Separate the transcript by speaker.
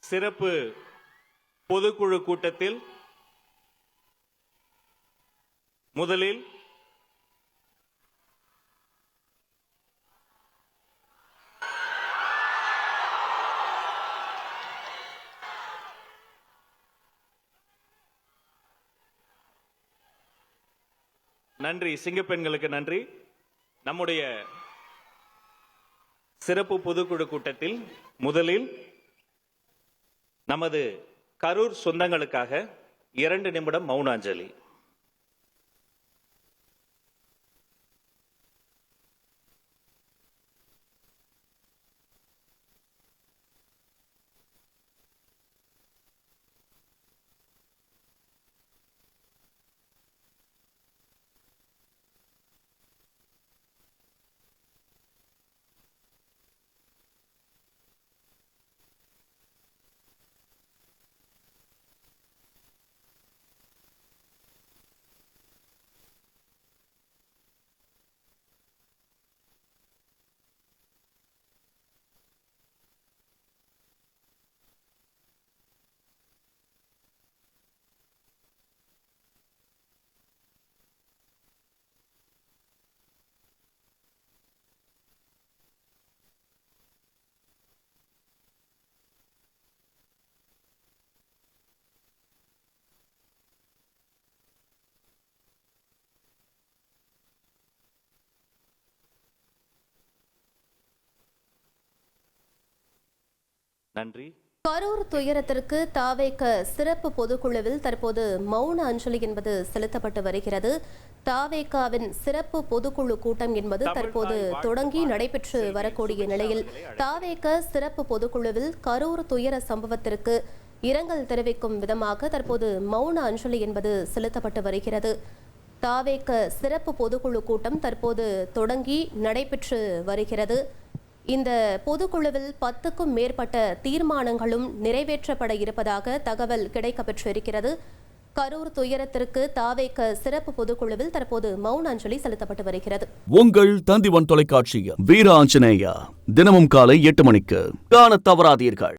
Speaker 1: சிறப்பு பொதுக்குழு கூட்டத்தில் முதலில் நன்றி, சிங்கப்பெண்களுக்கு நன்றி. நம்முடைய சிறப்பு பொதுக்குழு கூட்டத்தில் முதலில் நமது கரூர் சொந்தங்களுக்காக 2 நிமிடம் மௌனாஞ்சலி. நன்றி.
Speaker 2: கரூர் துயரத்திற்கு தாவேக சிறப்பு பொதுக்குழுவில் தற்போது மௌன அஞ்சலி என்பது செலுத்தப்பட்டு வருகிறது. தாவேகாவின் சிறப்பு பொதுக்குழு கூட்டம் என்பது தற்போது தொடங்கி நடைபெற்று வரக்கூடிய நிலையில் தாவேக சிறப்பு பொதுக்குழுவில் கரூர் துயர சம்பவத்திற்கு இரங்கல் தெரிவிக்கும் விதமாக தற்போது மௌன அஞ்சலி என்பது செலுத்தப்பட்டு வருகிறது. தாவேக சிறப்பு பொதுக்குழு கூட்டம் தற்போது தொடங்கி நடைபெற்று வருகிறது. இந்த பொதுக்குழுவில் 10க்கும் மேற்பட்ட தீர்மானங்களும் நிறைவேற்றப்பட இருப்பதாக தகவல் கிடைக்கப்பெற்றிருக்கிறது. கரூர் துயரத்திற்கு தாவேக சிறப்பு பொதுக்குழுவில் தற்போது மௌன அஞ்சலி செலுத்தப்பட்டு வருகிறது.
Speaker 3: உங்கள் தந்திவன் தொலைக்காட்சியில் வீர ஆஞ்சநேயா தினமும் காலை 8 மணிக்கு காணத் தவறாதீர்கள்.